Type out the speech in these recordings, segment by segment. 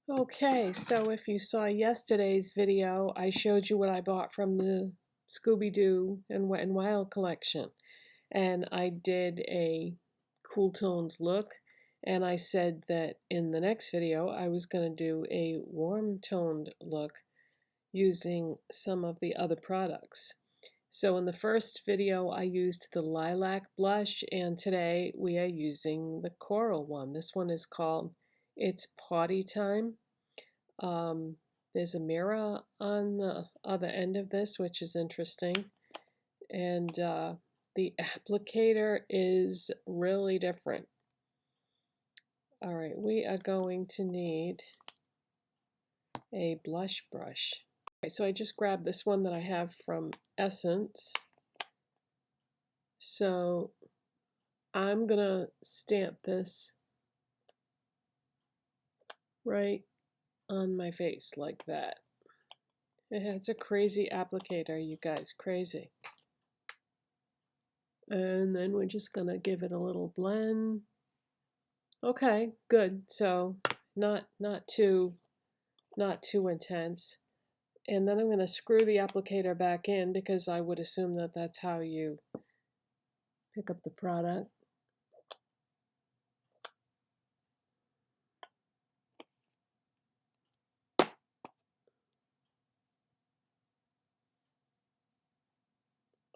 Okay, so if you saw yesterday's video, I showed you what I bought from the Scooby-Doo and Wet n Wild collection. And I did a cool tones look, and I said that in the next video I was going to do a warm toned look using some of the other products. So in the first video I used the lilac blush, and today we are using the coral one. This one is called It's Party Time. There's a mirror on the other end of this, which is interesting. And the applicator is really different. All right, we are going to need a blush brush. Okay, so I just grabbed this one that I have from Essence. So I'm gonna stamp this right on my face like that. It's a crazy applicator, you guys, crazy. And then we're just gonna give it a little blend. Okay, good. So not too intense. And then I'm gonna screw the applicator back in because I would assume that that's how you pick up the product.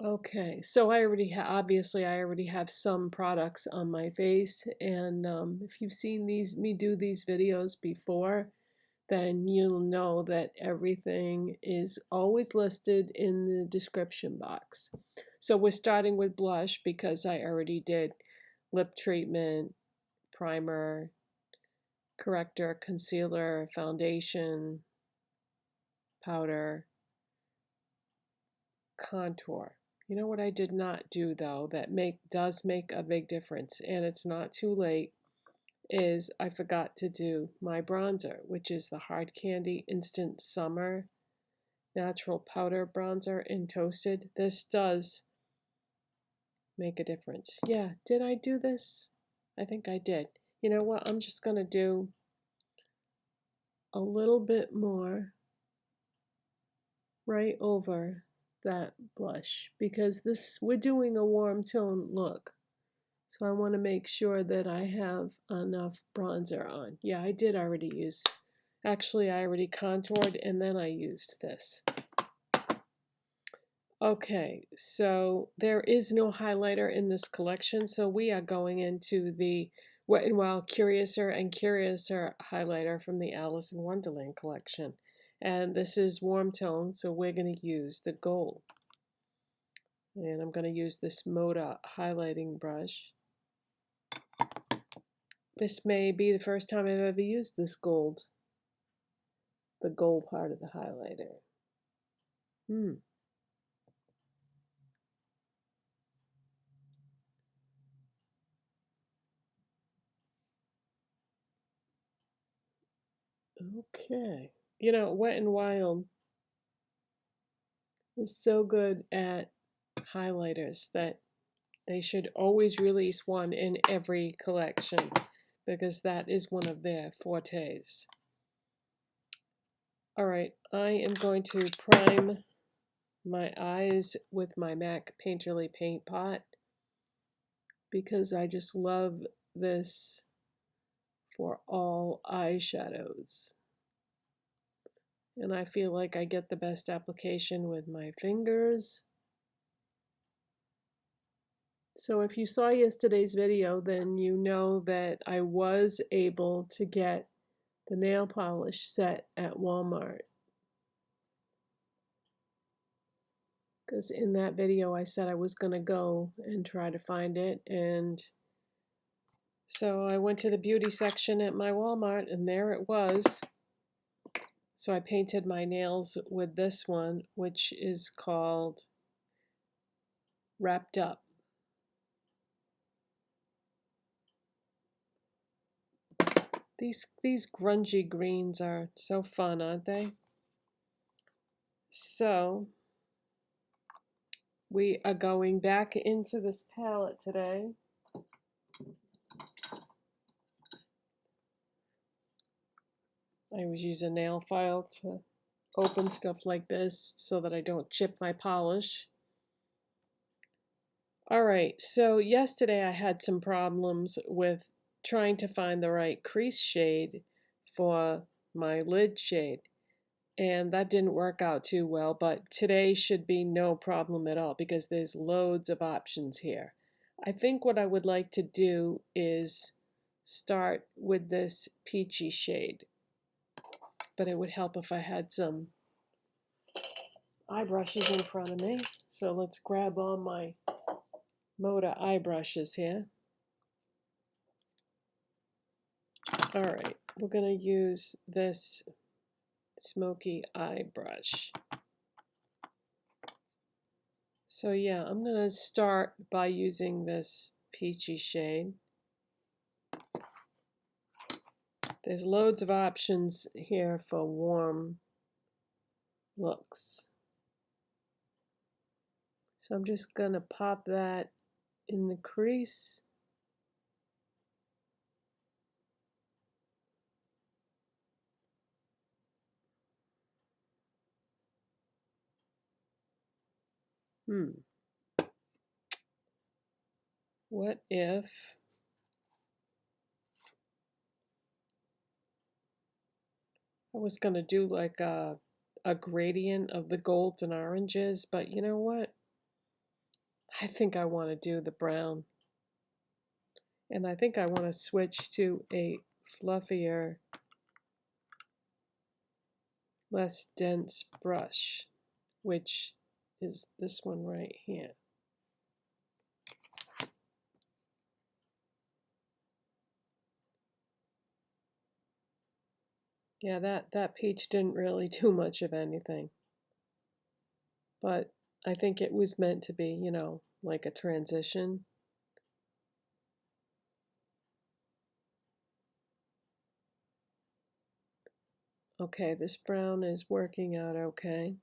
Okay, so I already obviously I already have some products on my face, and if you've seen me do these videos before, then you'll know that everything is always listed in the description box. So we're starting with blush because I already did lip treatment, primer, corrector, concealer, foundation, powder, contour. You know what I did not do though that does make a big difference, and it's not too late, is I forgot to do my bronzer, which is the Hard Candy Instant Summer Natural Powder Bronzer in Toasted. This does make a difference. Yeah, did I do this? I think I did. You know what? I'm just going to do a little bit more right over that blush because we're doing a warm tone look. So I want to make sure that I have enough bronzer on. Yeah, I did already use. Actually, I already contoured and then I used this. Okay, so there is no highlighter in this collection, so we are going into the Wet n Wild Curiouser and Curiouser highlighter from the Alice in Wonderland collection. And this is warm tone, so we're going to use the gold. And I'm going to use this Moda highlighting brush. This may be the first time I've ever used this gold, the gold part of the highlighter. Okay. You know, Wet n Wild is so good at highlighters that they should always release one in every collection because that is one of their fortes. All right, I am going to prime my eyes with my MAC Painterly Paint Pot because I just love this for all eyeshadows. And I feel like I get the best application with my fingers. So if you saw yesterday's video, then you know that I was able to get the nail polish set at Walmart. Because in that video I said I was going to go and try to find it, and so I went to the beauty section at my Walmart and there it was. So I painted my nails with this one, which is called Wrapped Up. These grungy greens are so fun, aren't they? So we are going back into this palette today. I always use a nail file to open stuff like this so that I don't chip my polish. Alright, so yesterday I had some problems with trying to find the right crease shade for my lid shade. And that didn't work out too well, but today should be no problem at all because there's loads of options here. I think what I would like to do is start with this peachy shade, but it would help if I had some eye brushes in front of me. So let's grab all my Moda eye brushes here. All right, we're going to use this smoky eye brush. So yeah, I'm going to start by using this peachy shade. There's loads of options here for warm looks. So I'm just going to pop that in the crease. What if I was going to do like a gradient of the golds and oranges, but you know what? I think I want to do the brown. And I think I want to switch to a fluffier, less dense brush, which is this one right here. Yeah, that peach didn't really do much of anything. But I think it was meant to be, you know, like a transition. Okay, this brown is working out okay.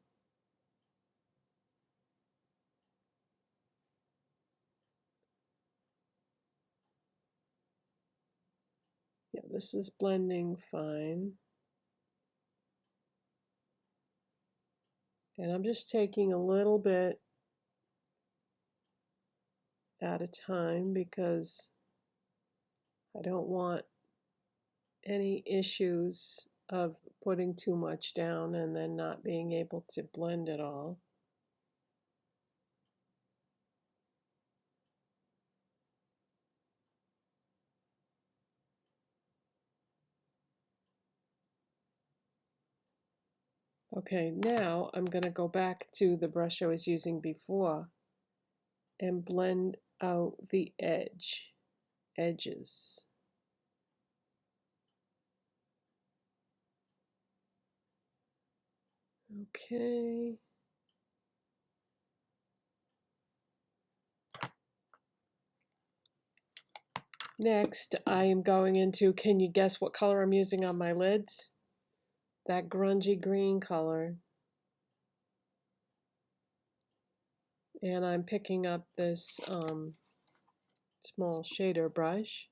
Yeah, this is blending fine. And I'm just taking a little bit at a time because I don't want any issues of putting too much down and then not being able to blend it all. Okay, now I'm going to go back to the brush I was using before and blend out the edges. Okay. Next, I am going into, can you guess what color I'm using on my lids? That grungy green color. And I'm picking up this small shader brush.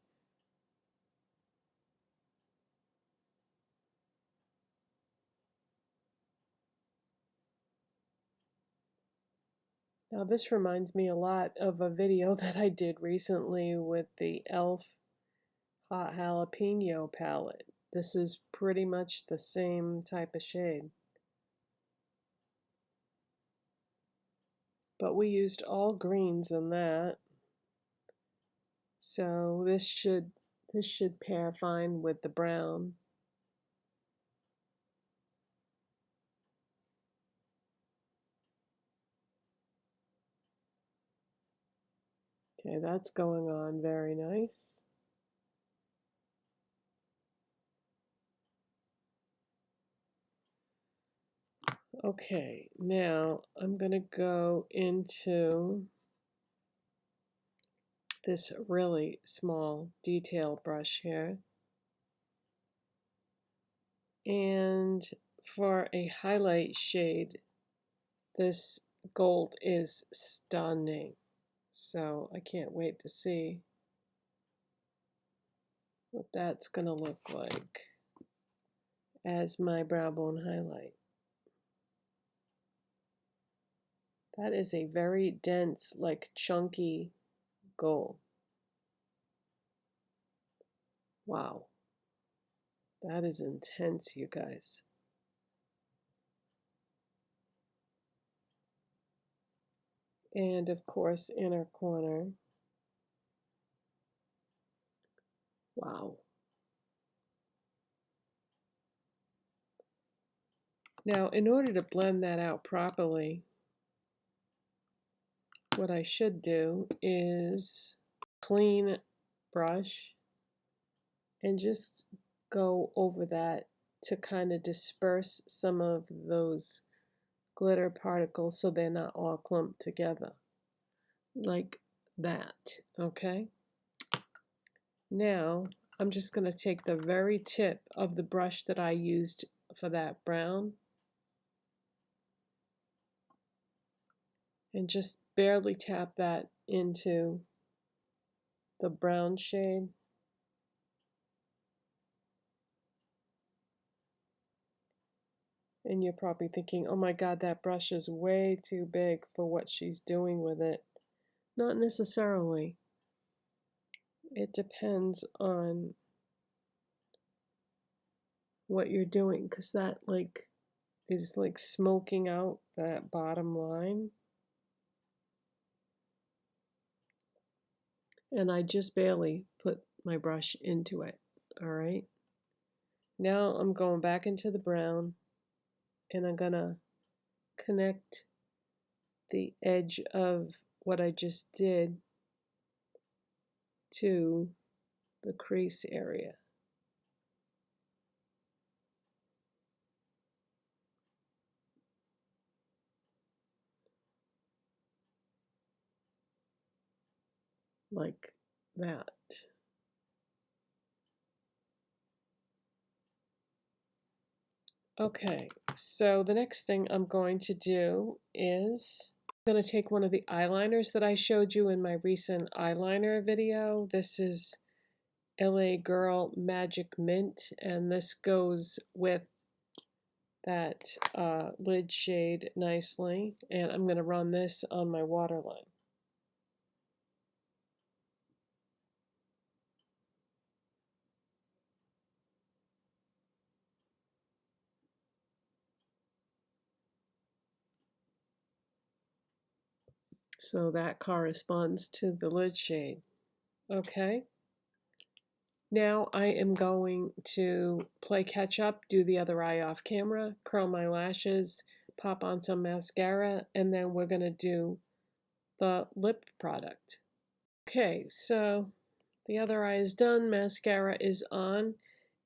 Now this reminds me a lot of a video that I did recently with the e.l.f. Hot Jalapeno palette. This is pretty much the same type of shade. But we used all greens in that. So this should pair fine with the brown. Okay, that's going on very nice. Okay, now I'm going to go into this really small detail brush here. And for a highlight shade, this gold is stunning. So I can't wait to see what that's going to look like. as my brow bone highlight. That is a very dense, like chunky gold. Wow. That is intense, you guys. And of course, inner corner. Wow. Now, in order to blend that out properly, what I should do is clean brush and just go over that to kind of disperse some of those glitter particles so they're not all clumped together like that. Okay, now I'm just going to take the very tip of the brush that I used for that brown and just barely tap that into the brown shade. And you're probably thinking, oh my God, that brush is way too big for what she's doing with it. Not necessarily. It depends on what you're doing, because that like is like smoking out that bottom line. And I just barely put my brush into it. All right. Now I'm going back into the brown and I'm gonna connect the edge of what I just did to the crease area. Like that. Okay, so the next thing I'm going to do is I'm going to take one of the eyeliners that I showed you in my recent eyeliner video. This is LA Girl Magic Mint, and this goes with that lid shade nicely. And I'm going to run this on my waterline. So that corresponds to the lid shade. Okay. Now I am going to play catch up, do the other eye off camera, curl my lashes, pop on some mascara, and then we're going to do the lip product. Okay, so the other eye is done, mascara is on,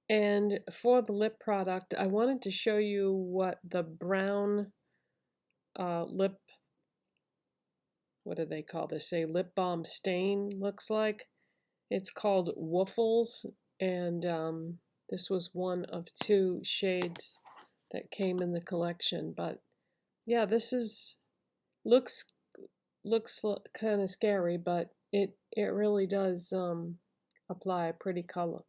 and for the lip product, I wanted to show you what the brown lip, what do they call this, a lip balm stain looks like. It's called Woofles, and this was one of 2 shades that came in the collection. But yeah, this is looks kind of scary, but it really does apply a pretty color.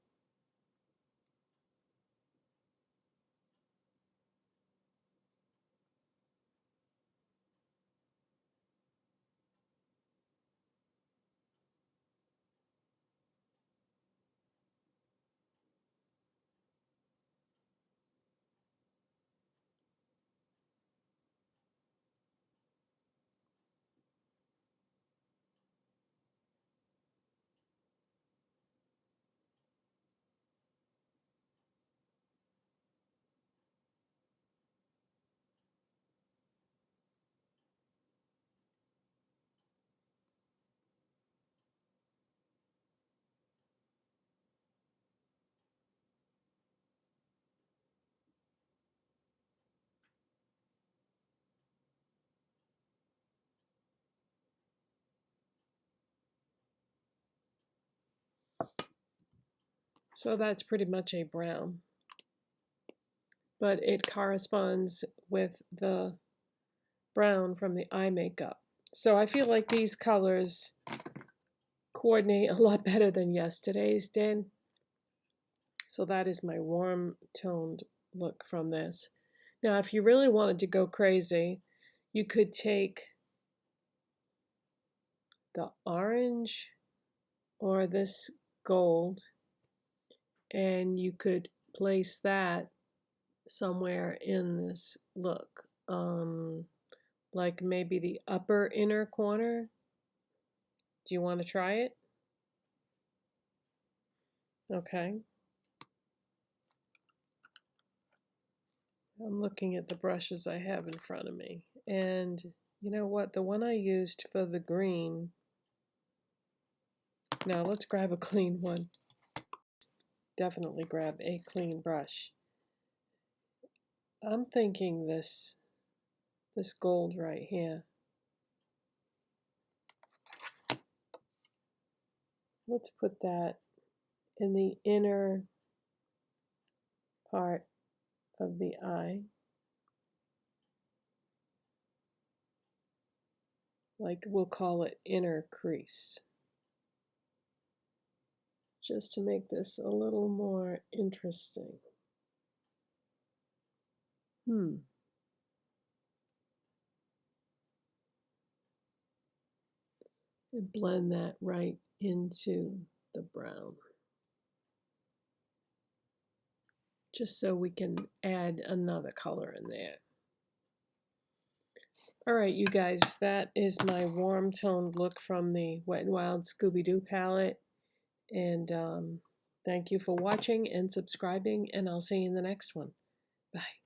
So that's pretty much a brown, but it corresponds with the brown from the eye makeup. So I feel like these colors coordinate a lot better than yesterday's did. So that is my warm toned look from this. Now, if you really wanted to go crazy, you could take the orange or this gold and you could place that somewhere in this look, like maybe the upper inner corner. Do you want to try it? Okay. I'm looking at the brushes I have in front of me, and you know what? The one I used for the green, now let's grab a clean one. Definitely grab a clean brush. I'm thinking this gold right here. Let's put that in the inner part of the eye. Like we'll call it inner crease. Just to make this a little more interesting. And blend that right into the brown. Just so we can add another color in there. All right, you guys, that is my warm toned look from the Wet n Wild Scooby-Doo palette. And thank you for watching and subscribing, and I'll see you in the next one. Bye.